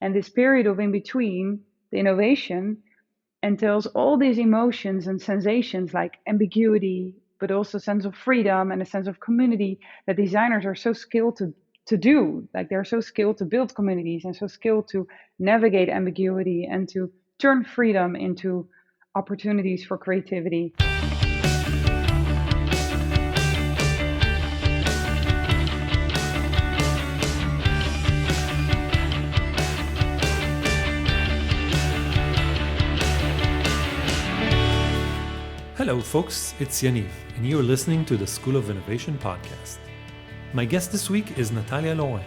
And this period of in between the innovation entails all these emotions and sensations like ambiguity, but also sense of freedom and a sense of community that designers are so skilled to do. Like they're so skilled to build communities and so skilled to navigate ambiguity and to turn freedom into opportunities for creativity. Hello, folks, it's Yaniv, and you're listening to the School of Innovation podcast. My guest this week is Natalja Laurey.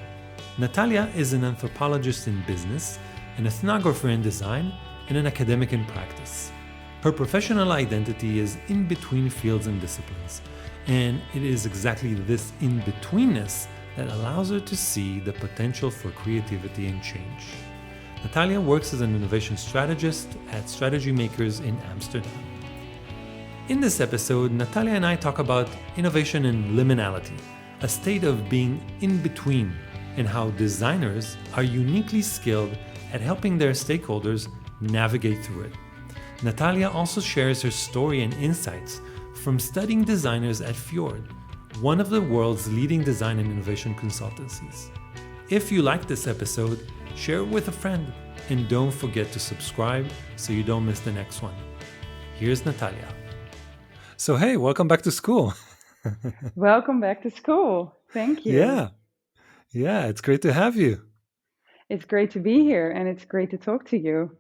Natalja is an anthropologist in business, an ethnographer in design, and an academic in practice. Her professional identity is in between fields and disciplines, and it is exactly this in-betweenness that allows her to see the potential for creativity and change. Natalja works as an innovation strategist at Strategy Makers in Amsterdam. In this episode, Natalja and I talk about innovation and liminality, a state of being in between, and how designers are uniquely skilled at helping their stakeholders navigate through it. Natalja also shares her story and insights from studying designers at Fjord, one of the world's leading design and innovation consultancies. If you like this episode, share it with a friend, and don't forget to subscribe so you don't miss the next one. Here's Natalja. So, hey, welcome back to school. Welcome back to school. Thank you. Yeah, it's great to have you. It's great to be here, and it's great to talk to you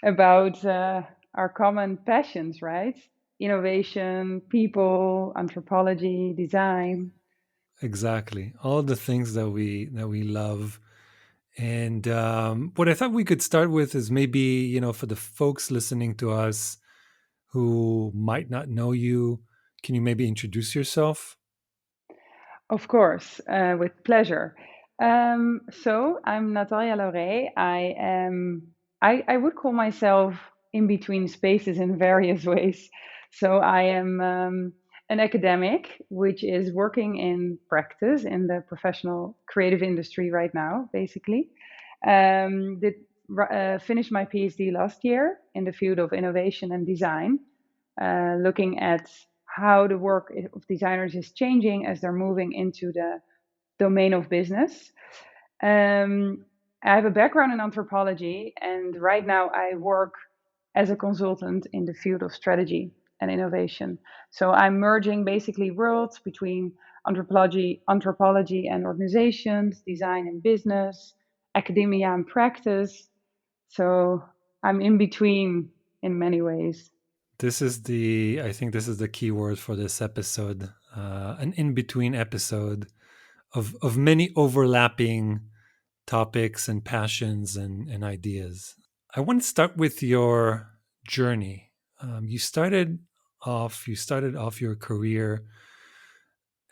about our common passions, right? Innovation, people, anthropology, design. Exactly. All the things that we love. And what I thought we could start with is maybe, for the folks listening to us who might not know you, can you maybe introduce yourself? Of course, with pleasure. So I'm Natalja Laurey. I would call myself in between spaces in various ways. So I am an academic, which is working in practice in the professional creative industry right now, basically. Did Finished my PhD last year in the field of innovation and design, looking at how the work of designers is changing as they're moving into the domain of business. I have a background in anthropology, and right now I work as a consultant in the field of strategy and innovation. So I'm merging basically worlds between anthropology and organizations, design and business, academia and practice. So I'm in between in many ways. I think this is the key word for this episode, an in-between episode of many overlapping topics and passions and ideas. I want to start with your journey. You started off your career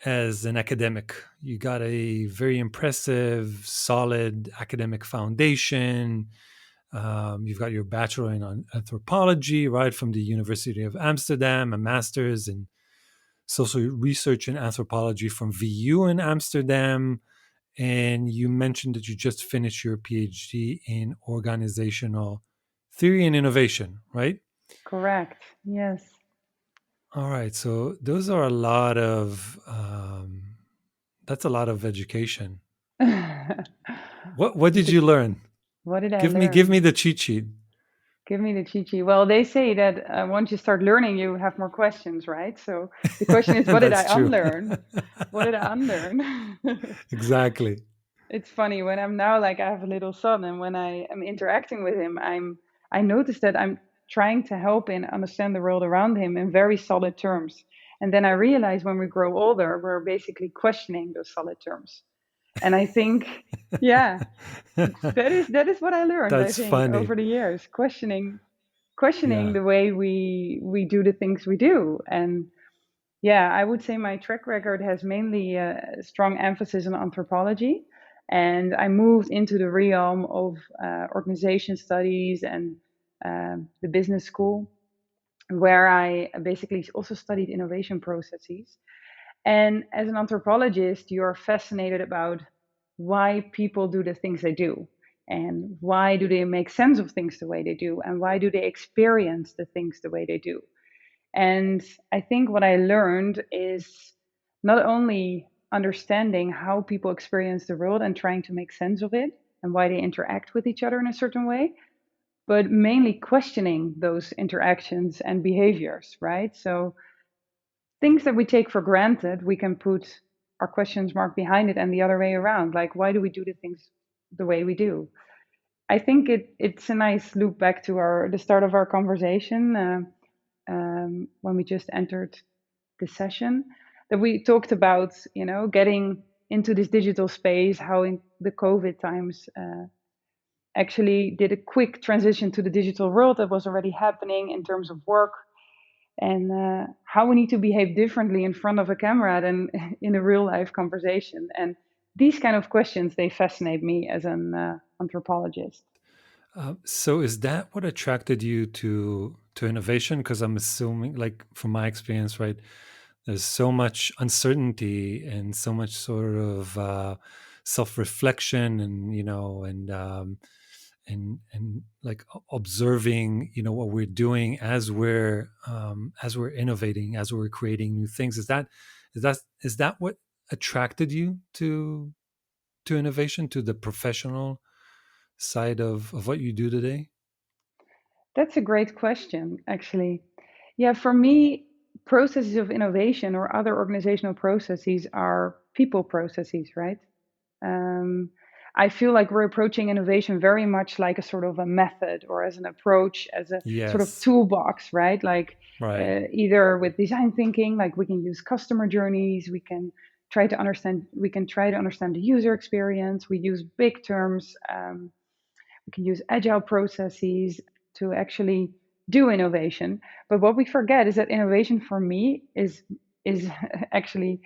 as an academic. You got a very impressive, solid academic foundation. You've got your bachelor in anthropology, right, from the University of Amsterdam, a master's in social research and anthropology from VU in Amsterdam. And you mentioned that you just finished your PhD in organizational theory and innovation, right? Correct. Yes. All right. So those are that's a lot of education. What did you learn? What did I Give learn? me the cheat sheet. Give me the cheat sheet. Well, they say that once you start learning, you have more questions, right? So the question is, what did I That's true. unlearn? What did I unlearn? Exactly. It's funny when I'm now like I have a little son, and when I am interacting with him, I notice that I'm trying to help him understand the world around him in very solid terms. And then I realize when we grow older, we're basically questioning those solid terms. And I think, yeah, that is what I learned, I That's think, funny. over the years, questioning Yeah. the way we do the things we do. And yeah, I would say my track record has mainly a strong emphasis on anthropology, and I moved into the realm of organization studies and the business school, where I basically also studied innovation processes. And as an anthropologist, you're fascinated about why people do the things they do. and why do they make sense of things the way they do, and why do they experience the things the way they do. And I think what I learned is not only understanding how people experience the world and trying to make sense of it and why they interact with each other in a certain way, but mainly questioning those interactions and behaviors, right? So things that we take for granted, we can put our questions mark behind it and the other way around. Like, why do we do the things the way we do? I think it's a nice loop back to the start of our conversation when we just entered the session, that we talked about, getting into this digital space, how in the COVID times actually did a quick transition to the digital world that was already happening in terms of work, and how we need to behave differently in front of a camera than in a real life conversation. And these kind of questions, they fascinate me as an anthropologist. So is that what attracted you to innovation? Because I'm assuming, like from my experience, right, there's so much uncertainty and so much sort of self-reflection, and and like observing, what we're doing as we're innovating, as we're creating new things. Is that what attracted you to innovation, to the professional side of what you do today? That's a great question, actually. Yeah, for me, processes of innovation or other organizational processes are people processes, right? Um, I feel like we're approaching innovation very much like a sort of a method or as an approach, as a sort of Yes. toolbox, right? Like Right. either with design thinking, like we can use customer journeys, we can try to understand the user experience. We use big terms. We can use agile processes to actually do innovation. But what we forget is that innovation for me is actually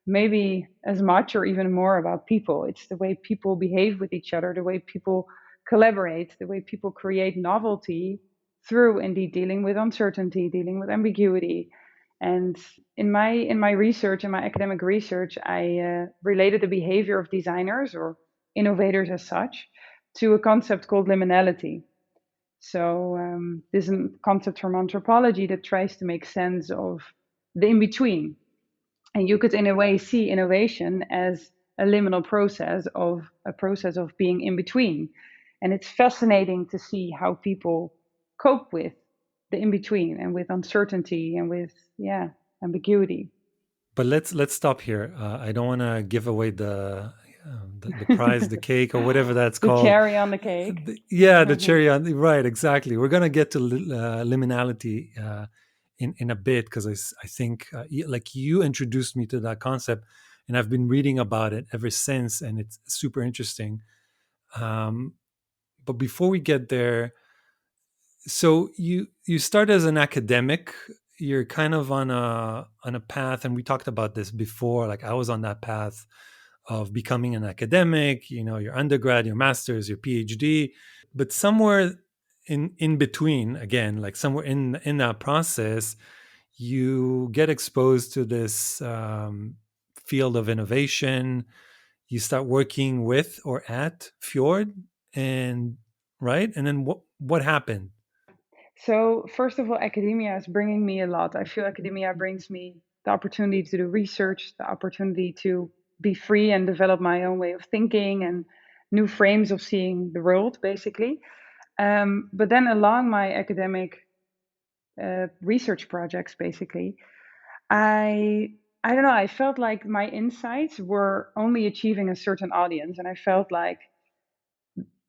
maybe as much or even more about people. It's the way people behave with each other, the way people collaborate, the way people create novelty through indeed dealing with uncertainty, dealing with ambiguity. And in my research, in my academic research, I related the behavior of designers or innovators as such to a concept called liminality. So this is a concept from anthropology that tries to make sense of the in between, and you could, in a way, see innovation as a liminal process of being in between. And it's fascinating to see how people cope with the in between and with uncertainty and with, yeah, ambiguity. But let's stop here. I don't want to give away the prize, the cake, or whatever that's The called. cherry on the cake. Yeah, the cherry on, right, exactly. We're gonna get to liminality in a bit, because I think like you introduced me to that concept, and I've been reading about it ever since, and it's super interesting. Um, but before we get there, so you start as an academic. You're kind of on a path, and we talked about this before. Like I was on that path of becoming an academic, your undergrad, your master's, your PhD. But somewhere in between, again, like somewhere in that process, you get exposed to this field of innovation. You start working with or at Fjord, and right, and then what happened? So, first of all, academia is bringing me a lot. I feel academia brings me the opportunity to do research, the opportunity to be free and develop my own way of thinking and new frames of seeing the world, basically. But then, along my academic research projects, basically, I don't know. I felt like my insights were only achieving a certain audience, and I felt like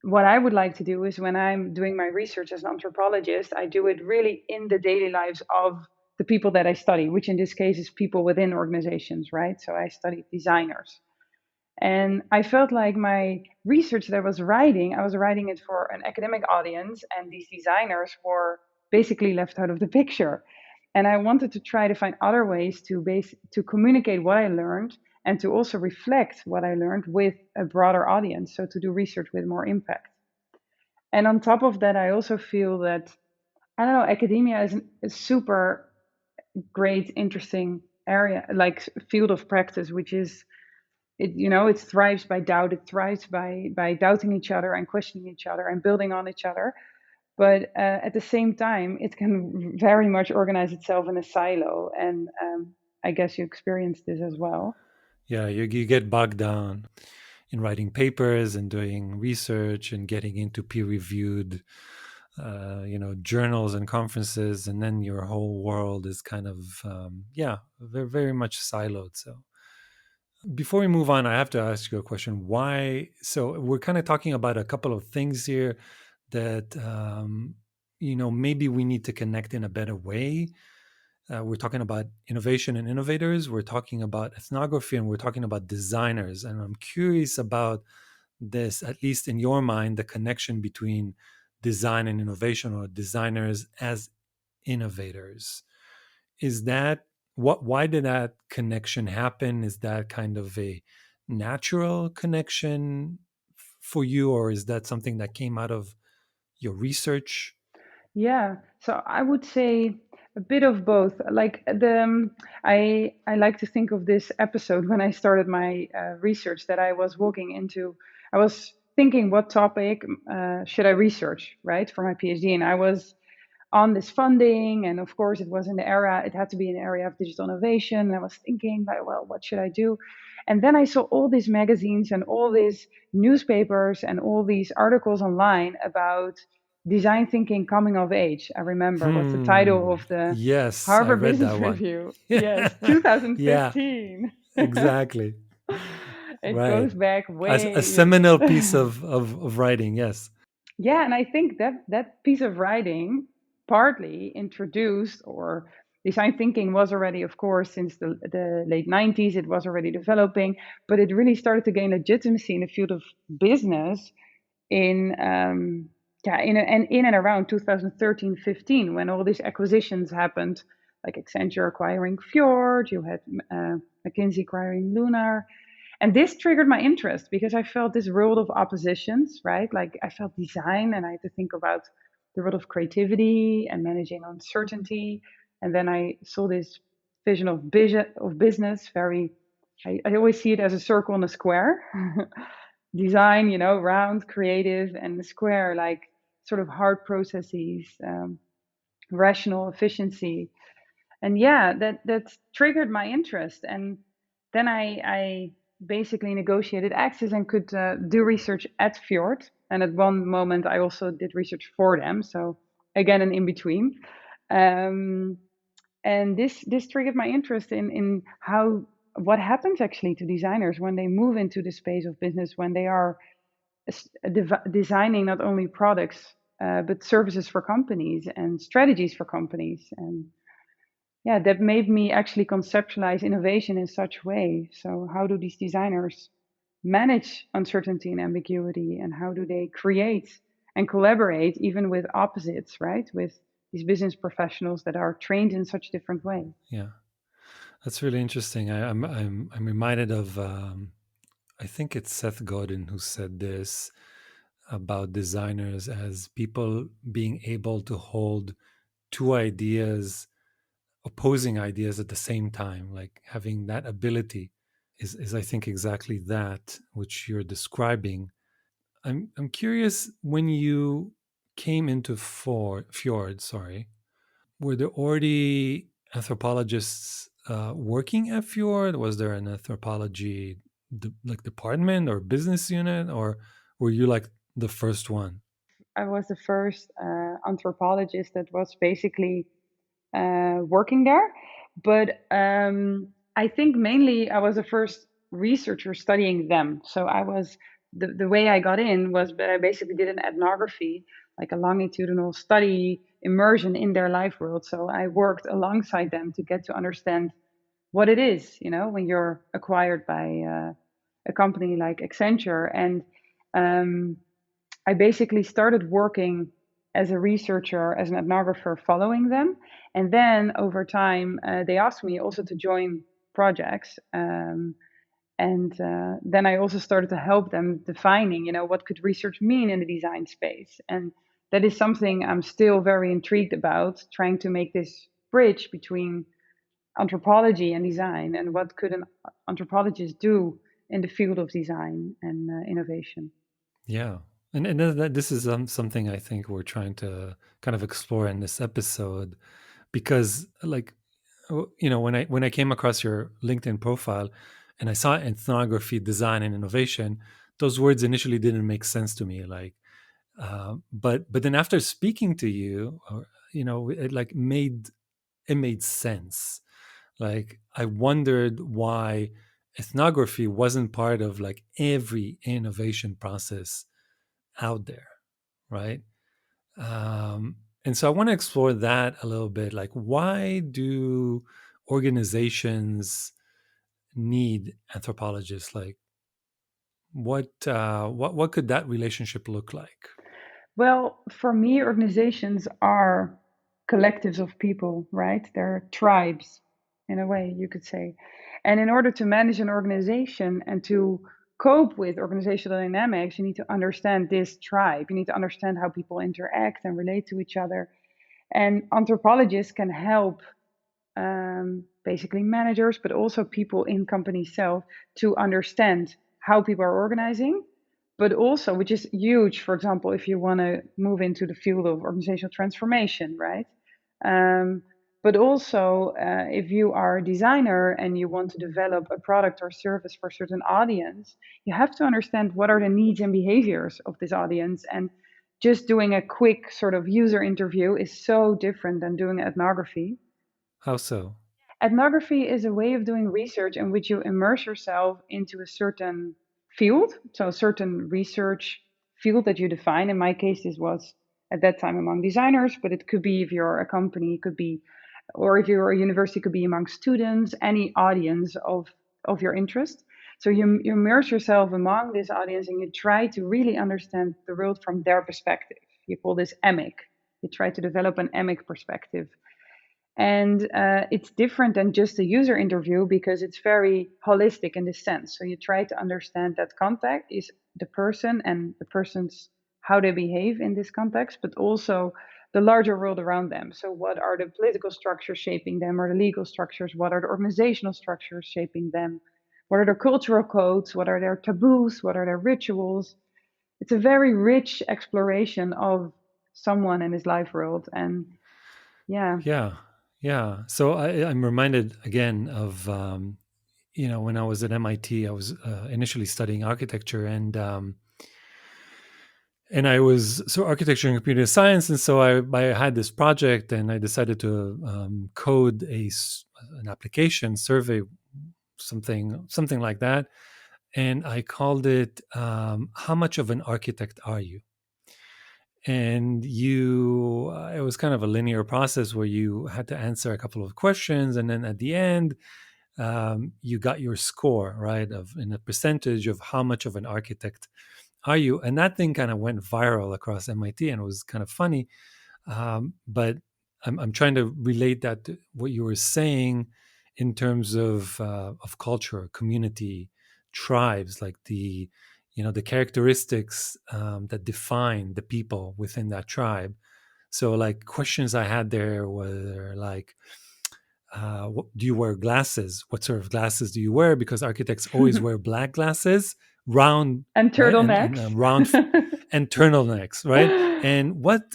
what I would like to do is when I'm doing my research as an anthropologist, I do it really in the daily lives of the people that I study, which in this case is people within organizations, right? So I studied designers. And I felt like my research that I was writing it for an academic audience, and these designers were basically left out of the picture. And I wanted to try to find other ways to communicate what I learned and to also reflect what I learned with a broader audience. So to do research with more impact. And on top of that, I also feel that, I don't know, academia is a super great, interesting area, like field of practice, which is it thrives by doubt. It thrives by doubting each other and questioning each other and building on each other. But at the same time, it can very much organize itself in a silo. And I guess you experienced this as well. Yeah, you get bogged down in writing papers and doing research and getting into peer-reviewed, journals and conferences, and then your whole world is kind of, very, very much siloed. So before we move on, I have to ask you a question. Why? So we're kind of talking about a couple of things here that maybe we need to connect in a better way. We're talking about innovation and innovators. We're talking about ethnography, and we're talking about designers. And I'm curious about this, at least in your mind, the connection between design and innovation, or designers as innovators. Is that what? Why did that connection happen? Is that kind of a natural connection for you, or is that something that came out of your research? Yeah, so I would say a bit of both. Like I like to think of this episode when I started my research that I was walking into. I was thinking, what topic should I research, right, for my PhD, and I was on this funding, and of course it had to be an area of digital innovation, and I was thinking, like, well, what should I do? And then I saw all these magazines and all these newspapers and all these articles online about design thinking coming of age. I remember what's the title of the Yes, I Harvard read Business that one. Review. Yeah, Yes, yeah, 2015. exactly. It Right. goes back As a way. seminal piece of writing, yes. Yeah, and I think that piece of writing partly introduced, or design thinking was already, of course, since the late 90s, it was already developing, but it really started to gain legitimacy in the field of business in in and around 2013-15, when all these acquisitions happened, like Accenture acquiring Fjord, you had McKinsey acquiring Lunar, and this triggered my interest because I felt this world of oppositions, right? Like I felt design and I had to think about the world of creativity and managing uncertainty. And then I saw this vision of business very, I always see it as a circle and a square. Design, round, creative, and the square, like sort of hard processes, rational efficiency. And yeah, that triggered my interest. And then I basically negotiated access and could do research at Fjord. And at one moment, I also did research for them. So again, an in between. Um, and this triggered my interest in how what happens actually to designers when they move into the space of business, when they are designing not only products but services for companies and strategies for companies. And yeah, that made me actually conceptualize innovation in such way. So how do these designers manage uncertainty and ambiguity, and how do they create and collaborate even with opposites, right, with these business professionals that are trained in such different ways? Yeah, that's really interesting. I'm reminded of, I think it's Seth Godin who said this about designers as people being able to hold two ideas, opposing ideas at the same time, like having that ability is I think exactly that which you're describing. I'm curious, when you came into Fjord, sorry, were there already anthropologists working at Fjord? Was there an anthropology department or business unit, or were you like the first one? I was the first anthropologist that was basically working there. But I think mainly I was the first researcher studying them. So I was the way I got in was that I basically did an ethnography, like a longitudinal study immersion in their life world. So I worked alongside them to get to understand what it is, when you're acquired by a company like Accenture. And um, I basically started working as a researcher, as an ethnographer, following them. And then over time, they asked me also to join projects. And then I also started to help them defining, what could research mean in the design space. And that is something I'm still very intrigued about, trying to make this bridge between anthropology and design, and what could an anthropologist do in the field of design and innovation. Yeah. And this is something I think we're trying to kind of explore in this episode because like when I came across your LinkedIn profile and I saw ethnography, design and innovation, those words initially didn't make sense to me like but then after speaking to you or it like made sense. Like I wondered why ethnography wasn't part of like every innovation process out there, right? And so I want to explore that a little bit. Like, why do organizations need anthropologists? Like, what could that relationship look like? Well, for me, organizations are collectives of people, right? They're tribes, in a way, you could say. And in order to manage an organization and to cope with organizational dynamics, you need to understand this tribe. You need to understand how people interact and relate to each other. And anthropologists can help basically managers, but also people in companies self to understand how people are organizing, but also, which is huge, for example, if you want to move into the field of organizational transformation, right? Um, but also, if you are a designer and you want to develop a product or service for a certain audience, you have to understand what are the needs and behaviors of this audience. And just doing a quick sort of user interview is so different than doing ethnography. How so? Ethnography is a way of doing research in which you immerse yourself into a certain field, so a certain research field that you define. In my case, this was at that time among designers, but it could be if you're a company, it could be, or if you're a university, it could be among students, any audience of your interest. So you immerse yourself among this audience and you try to really understand the world from their perspective. You call this emic. You try to develop an emic perspective, and it's different than just a user interview because it's very holistic in this sense. So you try to understand that context is the person and the person's how they behave in this context, but also the larger world around them. So what are the political structures shaping them, or the legal structures? What are the organizational structures shaping them? What are their cultural codes? What are their taboos? What are their rituals? It's a very rich exploration of someone in his life world. And yeah. Yeah, yeah. So I'm reminded again of when I was at MIT, I was initially studying architecture, and I was so architecture and computer science, and so I had this project, and I decided to code an application survey, something like that, and I called it "How much of an architect are you?" And it was kind of a linear process where you had to answer a couple of questions, and then at the end you got your score, right, of in a percentage of how much of an architect are you. And that thing kind of went viral across MIT, and it was kind of funny. But I'm trying to relate that to what you were saying in terms of culture, community, tribes, like the characteristics that define the people within that tribe. So like questions I had there were like, do you wear glasses? What sort of glasses do you wear? Because architects always wear black glasses, round, And right, and turtlenecks. and turtlenecks, right?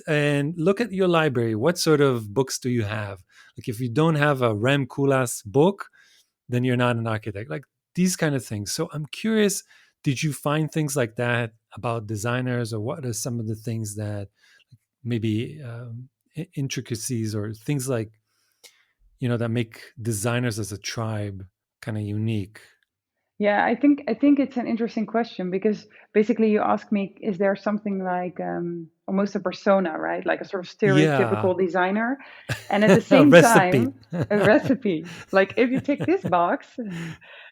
And look at your library. What sort of books do you have? Like if you don't have a Rem Koolhaas book, then you're not an architect. Like these kind of things. So I'm curious, did you find things like that about designers, or what are some of the things that maybe intricacies or things like that make designers as a tribe kind of unique? Yeah, I think it's an interesting question because basically you ask me, is there something like almost a persona, right? Like a sort of Yeah, stereotypical designer, and at the a same recipe. time, a recipe. Like if you tick this box,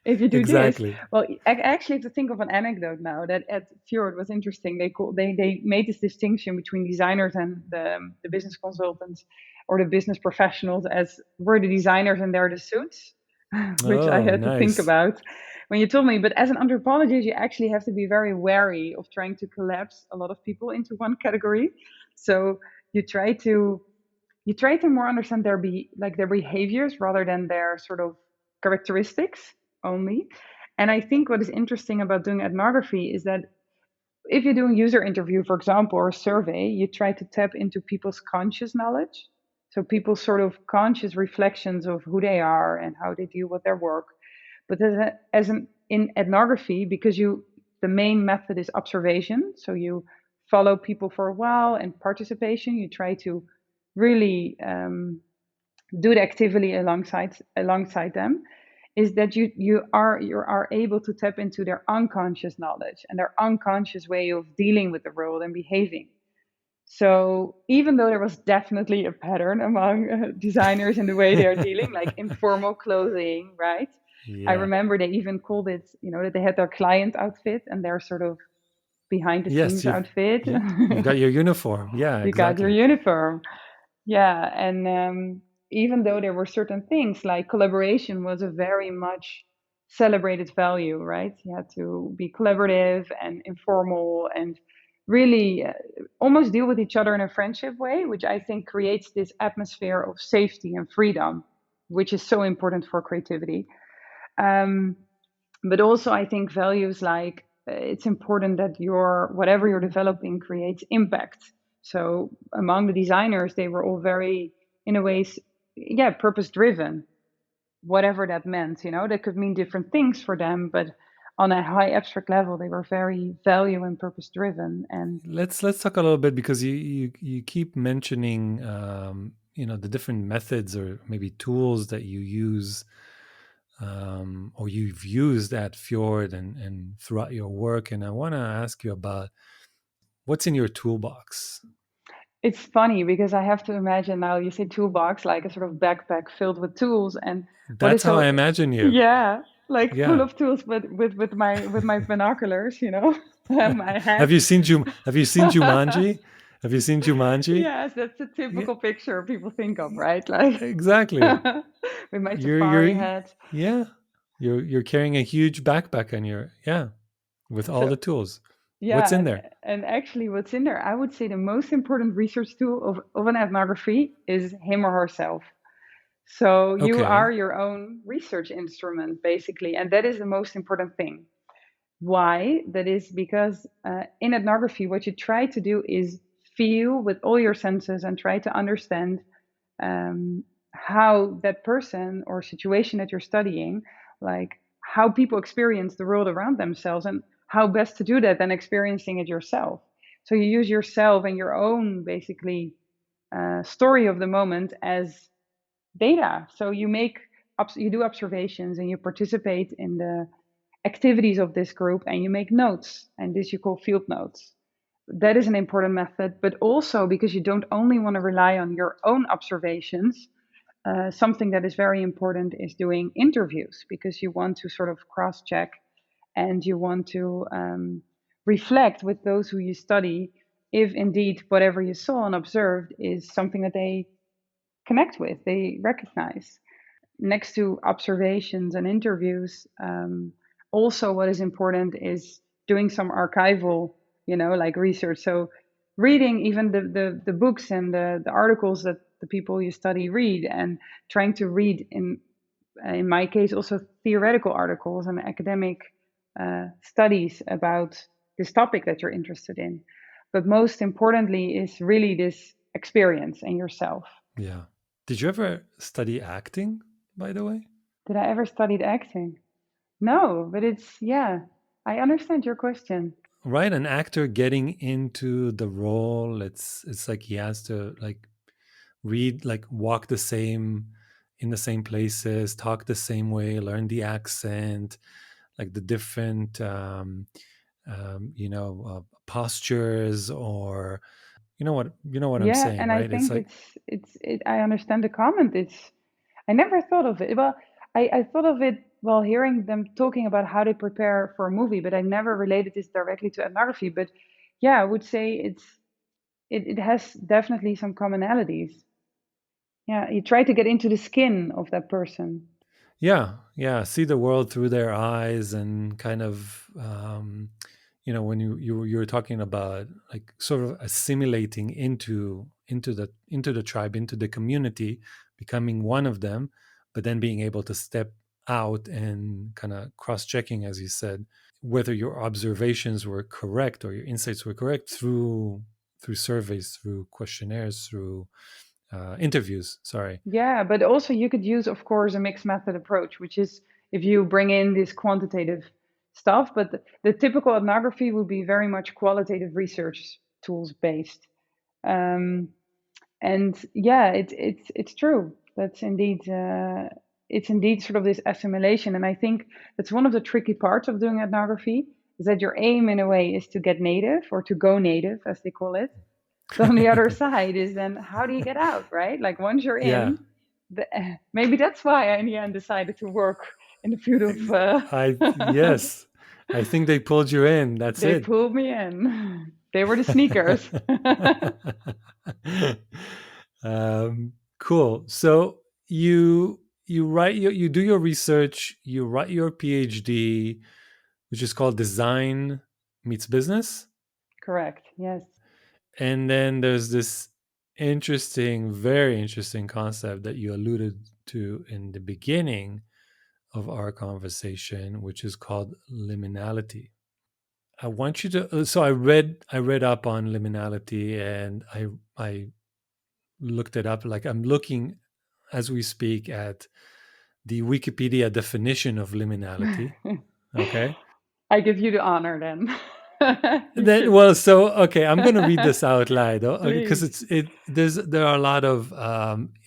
if you do this, Exactly. well, I actually have to think of an anecdote now that at Fjord was interesting. They made this distinction between designers and the business consultants or the business professionals as we're the designers and they're the suits, which I Oh, had to think nice. about when you told me. But as an anthropologist, you actually have to be very wary of trying to collapse a lot of people into one category. So you try to you try to more understand their behaviors rather than their sort of characteristics only. And I think what is interesting about doing ethnography is that if you're doing user interview, for example, or a survey, you try to tap into people's conscious knowledge. So people's sort of conscious reflections of who they are and how they deal with their work. But in ethnography, because the main method is observation, so you follow people for a while, and participation, you try to really do the activity alongside them, is that you are able to tap into their unconscious knowledge and their unconscious way of dealing with the world and behaving. So even though there was definitely a pattern among designers in the way they are dealing, like informal clothing, right? I Yeah. remember they even called it, that they had their client outfit and their sort of behind the Yes, scenes you've outfit. yeah, you've got your uniform. Yeah, You got your exactly. uniform. Yeah, and even though there were certain things like collaboration was a very much celebrated value, right? You had to be collaborative and informal and really almost deal with each other in a friendship way, which I think creates this atmosphere of safety and freedom, which is so important for creativity. Um, but also, I think values like it's important that whatever you're developing creates impact. So among the designers, they were all very, in a way, yeah, purpose driven, whatever that meant. That could mean different things for them, but on a high abstract level, they were very value and purpose driven. And Let's talk a little bit because you keep mentioning the different methods or maybe tools that you use or you've used at Fjord and throughout your work, and I want to ask you about what's in your toolbox. it's funny because I have to imagine now you say toolbox, like a sort of backpack filled with tools. And what is That's how so, I imagine you. yeah, like full Yeah. of tools, but with my binoculars, and my Have hat. you seen Have you seen Jumanji? Have you seen Jumanji? Yes, that's a Yeah, typical picture people think of, right? Like exactly. with my safari You're hat. yeah. You're carrying a huge backpack on your yeah with all So the tools. yeah, What's in and there? and actually, what's in there? I would say the most important research tool of an ethnography is him or herself. So you Okay. are your own research instrument, basically, and that is the most important thing. Why? That is because in ethnography, what you try to do is feel with all your senses and try to understand how that person or situation that you're studying, like how people experience the world around themselves, and how best to do that than experiencing it yourself. So you use yourself and your own, basically, story of the moment as data. So you do observations and you participate in the activities of this group and you make notes, and this you call field notes. That is an important method, but also because you don't only want to rely on your own observations. Something that is very important is doing interviews, because you want to sort of cross check and you want to reflect with those who you study if indeed whatever you saw and observed is something that they connect with, they recognize. Next to observations and interviews, also what is important is doing some archival, like research. So reading even the books and the articles that the people you study read, and trying to read, in my case, also theoretical articles and academic studies about this topic that you're interested in. But most importantly is really this experience and yourself. Yeah. Did you ever study acting, by the way? Did I ever studied acting? No, but yeah, I understand your question. Right, an actor getting into the role, it's like he has to like read, like walk the same in the same places, talk the same way, learn the accent, like the different postures, or you know what I'm Yeah, saying, and I right? It's think like I understand the comment. I never thought of it. Well, I thought of it while hearing them talking about how they prepare for a movie, but I never related this directly to ethnography. But yeah, I would say it has definitely some commonalities. Yeah, you try to get into the skin of that person. yeah, yeah, see the world through their eyes, and kind of when you were talking about like sort of assimilating into the tribe, into the community, becoming one of them, but then being able to step out and kind of cross-checking, as you said, whether your observations were correct or your insights were correct through surveys, through questionnaires, through interviews. Sorry. Yeah, but also you could use, of course, a mixed method approach, which is if you bring in this quantitative stuff, but the typical ethnography would be very much qualitative research tools based. Um, and yeah, it's true. That's indeed it's indeed sort of this assimilation, and I think that's one of the tricky parts of doing ethnography is that your aim in a way is to get native or to go native, as they call it. So on the other side is then how do you get out, right? Like once you're Yeah. in, maybe that's why I in the end decided to work in the field of. I Yes, I think they pulled you in. That's They it. pulled me in. They were the sneakers. Cool. So you write you do your research, you write your PhD, which is called Design Meets Business, Correct. Yes. and then there's this very interesting concept that you alluded to in the beginning of our conversation, which is called liminality. I want you to. So I read up on liminality, and I looked it up. Like I'm looking as we speak at the Wikipedia definition of liminality. Okay. I give you the honor then. You Then, should. well, so okay, I'm going to read this out loud because Please. there are a lot of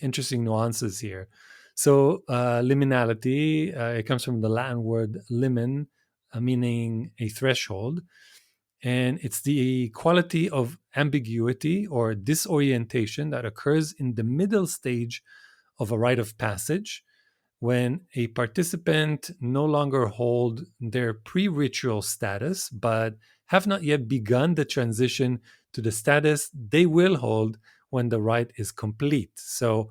interesting nuances here. So liminality, it comes from the Latin word limen, meaning a threshold, and it's the quality of ambiguity or disorientation that occurs in the middle stage of a rite of passage when a participant no longer hold their pre-ritual status but have not yet begun the transition to the status they will hold when the rite is complete. So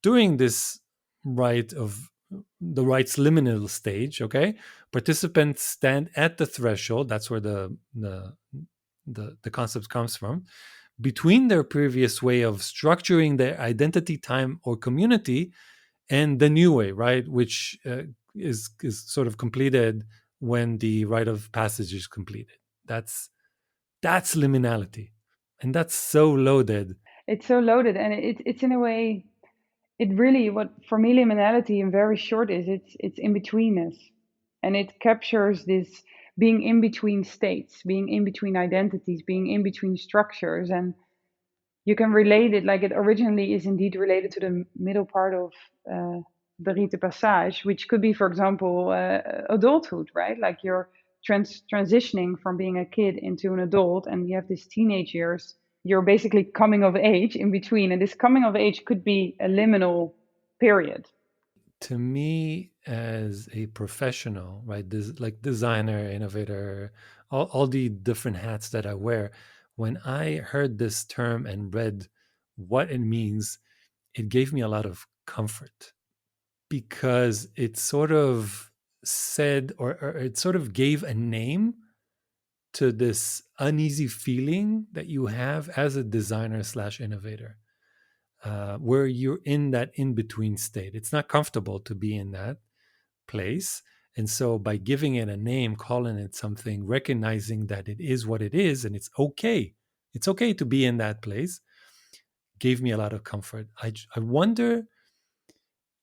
during this rite of the rite's liminal stage, okay, participants stand at the threshold. That's where the concept comes from, between their previous way of structuring their identity, time, or community, and the new way, right, which is sort of completed when the rite of passage is completed. That's liminality, and that's so loaded. It's so loaded, and it's in a way, it really what for me liminality in very short is it's in betweenness, and it captures this being in between states, being in between identities, being in between structures, and you can relate it like it originally is indeed related to the middle part of the rite de passage, which could be, for example, adulthood, right? Like you're transitioning from being a kid into an adult, and you have these teenage years. You're basically coming of age in between, and this coming of age could be a liminal period. To me, as a professional, right, this like designer, innovator, all the different hats that I wear, when I heard this term and read what it means, it gave me a lot of comfort because it sort of said, or it sort of gave a name to this uneasy feeling that you have as a designer slash innovator, where you're in that in between state. It's not comfortable to be in that place. And so by giving it a name, calling it something, recognizing that it is what it is, and it's okay to be in that place, gave me a lot of comfort. I wonder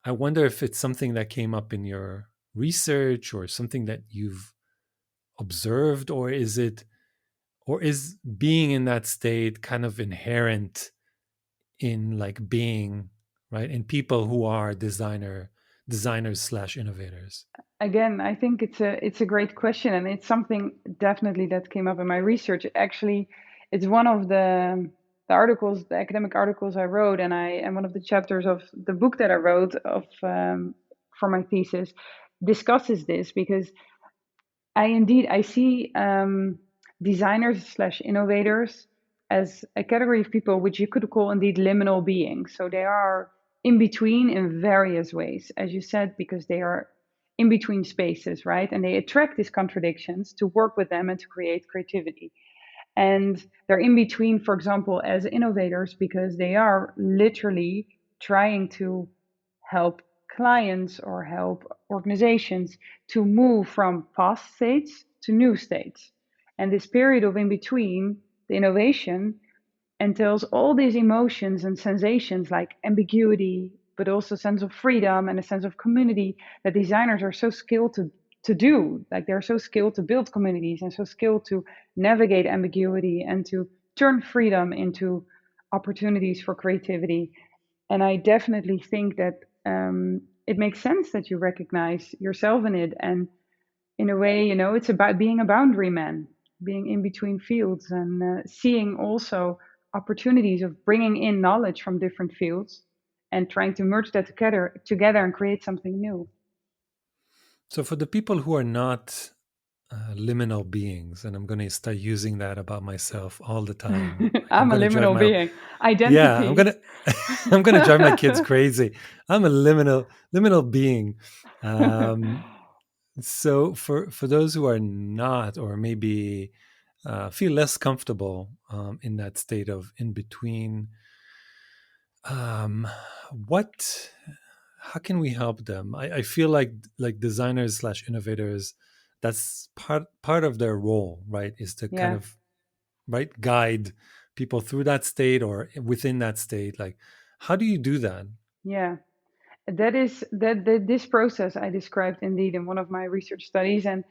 if it's something that came up in your research or something that you've observed, or is being in that state kind of inherent in like being right in people who are designers slash innovators. Again, I think it's a great question, and it's something definitely that came up in my research. Actually, it's one of the articles, the academic articles I wrote, and one of the chapters of the book that I wrote of for my thesis discusses this because I see designers slash innovators as a category of people which you could call indeed liminal beings. So they are in between in various ways, as you said, because they are in between spaces, right? And they attract these contradictions to work with them and to create creativity. And they're in between, for example, as innovators, because they are literally trying to help clients or help organizations to move from past states to new states. And this period of in between, the innovation, entails all these emotions and sensations like ambiguity, but also sense of freedom and a sense of community that designers are so skilled to do. Like they're so skilled to build communities and so skilled to navigate ambiguity and to turn freedom into opportunities for creativity. And I definitely think that it makes sense that you recognize yourself in it. And in a way, it's about being a boundary man, being in between fields and seeing also opportunities of bringing in knowledge from different fields and trying to merge that together and create something new. So for the people who are not liminal beings, and I'm going to start using that about myself all the time. Like I'm I'm a going to drive liminal my being. yeah, I'm Identities. gonna I'm gonna drive my kids crazy. I'm a liminal being. Um, so for those who are not, or maybe feel less comfortable in that state of in between, um, what how can we help them? I feel like designers slash innovators, that's part of their role, right? Is to kind Yeah, of right guide people through that state or within that state. Like, how do you do that? yeah. That this process I described indeed in one of my research studies, and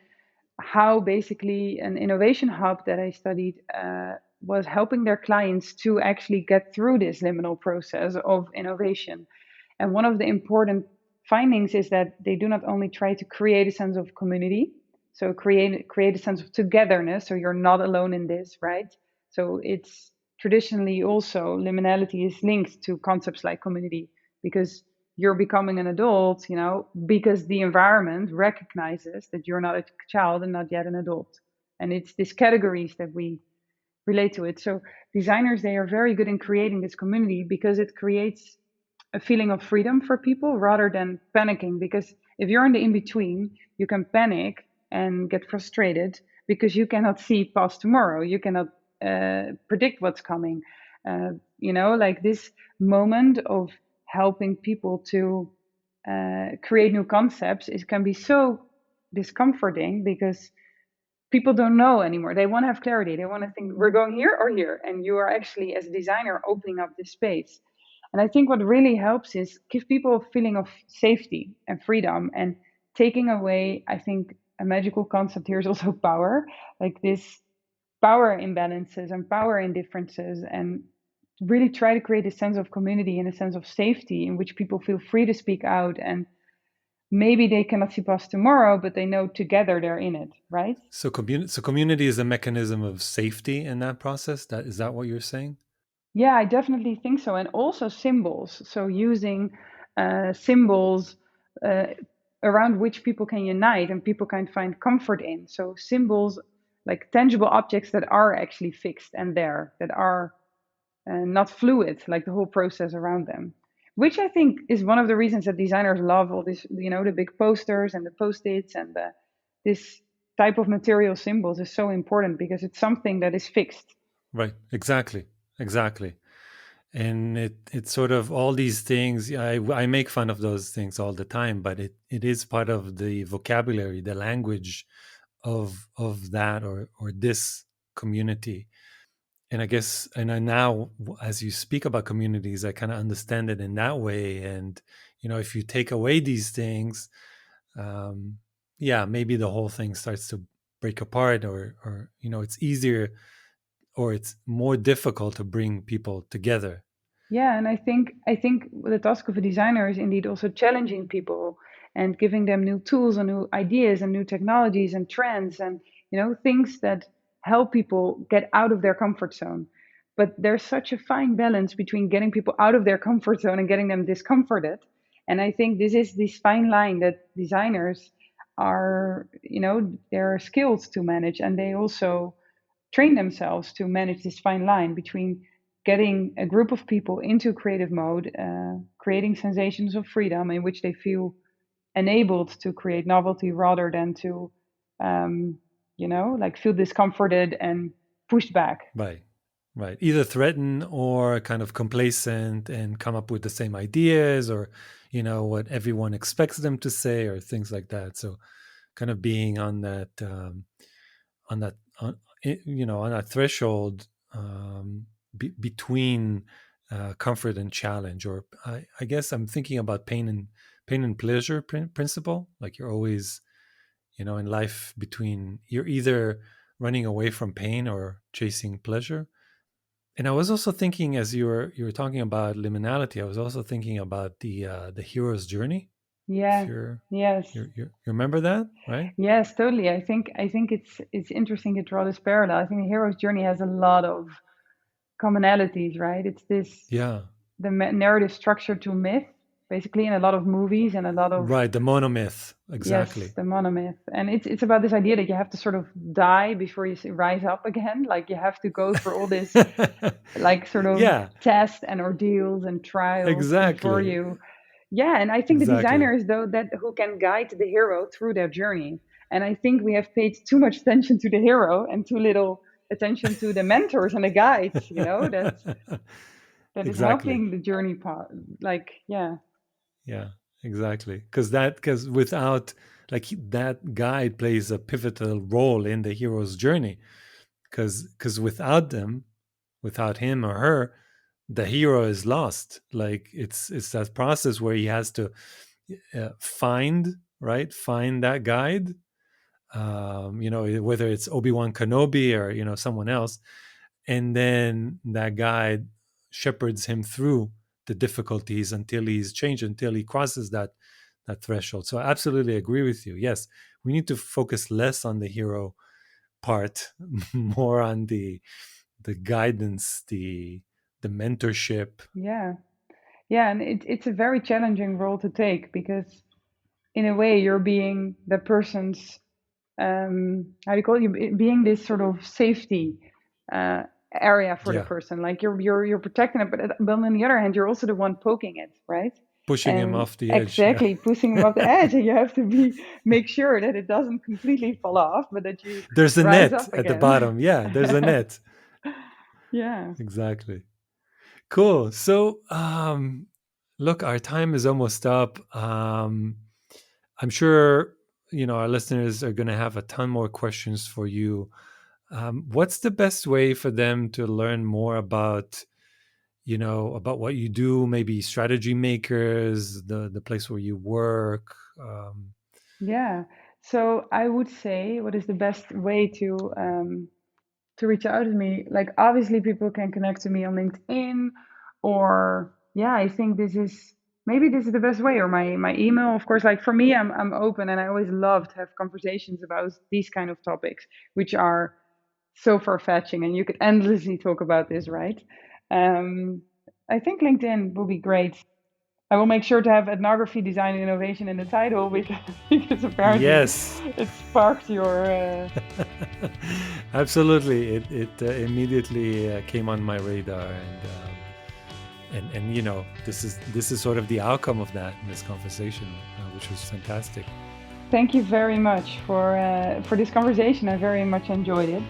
how basically an innovation hub that I studied was helping their clients to actually get through this liminal process of innovation. And one of the important findings is that they do not only try to create a sense of community, so create a sense of togetherness, so you're not alone in this, right? So it's traditionally also liminality is linked to concepts like community because you're becoming an adult, because the environment recognizes that you're not a child and not yet an adult. And it's these categories that we relate to it. So designers, they are very good in creating this community because it creates a feeling of freedom for people rather than panicking. Because if you're in the in between, you can panic and get frustrated because you cannot see past tomorrow. You cannot predict what's coming. Like this moment of helping people to create new concepts, it can be so discomforting because people don't know anymore. They want to have clarity. They want to think we're going here or here, and you are actually, as a designer, opening up this space. And I think what really helps is give people a feeling of safety and freedom and taking away, I think a magical concept here is also power, like this power imbalances and power indifferences, and really try to create a sense of community and a sense of safety in which people feel free to speak out. And maybe they cannot see past tomorrow, but they know together they're in it, right? So community is a mechanism of safety in that process. That is that what you're saying? Yeah, I definitely think so. And also symbols. So using symbols uh, around which people can unite and people can find comfort in. So symbols, like tangible objects that are actually fixed and there, that are not fluid, like the whole process around them. Which I think is one of the reasons that designers love all this, the big posters and the post-its and this type of material symbols is so important because it's something that is fixed. Right. Exactly. And it's sort of all these things. Yeah, I make fun of those things all the time, but it is part of the vocabulary, the language of that or this community. And I guess, and I now, as you speak about communities, I kind of understand it in that way. And if you take away these things, um, yeah, maybe the whole thing starts to break apart, or it's easier or it's more difficult to bring people together. Yeah, and I think the task of a designer is indeed also challenging people and giving them new tools and new ideas and new technologies and trends and things that help people get out of their comfort zone. But there's such a fine balance between getting people out of their comfort zone and getting them discomforted. And I think this is this fine line that designers are, they're skilled to manage, and they also train themselves to manage this fine line between getting a group of people into creative mode, creating sensations of freedom in which they feel enabled to create novelty rather than to, like feel discomforted and pushed back. Right. right. Either threaten or kind of complacent and come up with the same ideas, or what everyone expects them to say, or things like that. So kind of being on that on that threshold, between comfort and challenge. Or I guess I'm thinking about pain and pleasure principle. Like you're always, in life, between, you're either running away from pain or chasing pleasure. And I was also thinking, as you were talking about liminality, I was also thinking about the hero's journey. If Yeah. you're Yes. you remember that, right? Yes, totally. I think it's interesting to draw this parallel. I think the hero's journey has a lot of commonalities, right? It's this Yeah, narrative structure to myth, basically, in a lot of movies and a lot of, right. The monomyth, yes, exactly. the monomyth. And it's about this idea that you have to sort of die before you rise up again. Like you have to go through all this, like, sort of Yeah, tests and ordeals and trials before exactly, you. Yeah, and I think the exactly. designers, though, that who can guide the hero through their journey. And I think we have paid too much attention to the hero and too little attention to the mentors and the guides, that is Exactly. helping the journey part. Like, yeah, Yeah, exactly. Because without, like, that guide plays a pivotal role in the hero's journey. Because without him or her, the hero is lost. Like it's that process where he has to find that guide. Whether it's Obi-Wan Kenobi or someone else, and then that guide shepherds him through the difficulties until he's changed, until he crosses that threshold. So I absolutely agree with you. Yes, we need to focus less on the hero part, more on the guidance, the mentorship. yeah, yeah. And it's a very challenging role to take because, in a way, you're being the person's, how do you call it? You being this sort of safety uh, area for the Yeah, person. Like you're protecting it, but on the other hand, you're also the one poking it, right? pushing him And off the edge. Yeah. exactly pushing them off the edge, and you have to make sure that it doesn't completely fall off, but that you There's a rise net up at the again. bottom. Yeah, there's a net. Yeah, Exactly. Cool. So, look, our time is almost up. I'm sure our listeners are going to have a ton more questions for you. What's the best way for them to learn more about what you do? Maybe Strategy Makers, the place where you work. yeah. So I would say, what is the best way to reach out to me? Like, obviously, people can connect to me on LinkedIn, or yeah, I think this is the best way, or my email, of course. Like for me, I'm open, and I always love to have conversations about these kind of topics, which are so far-fetching, and you could endlessly talk about this, right? Um, I think LinkedIn will be great. I will make sure to have ethnography, design, and innovation in the title because apparently Yes. it sparked your. Absolutely. It immediately came on my radar, and this is sort of the outcome of this conversation, which was fantastic. Thank you very much for this conversation. I very much enjoyed it.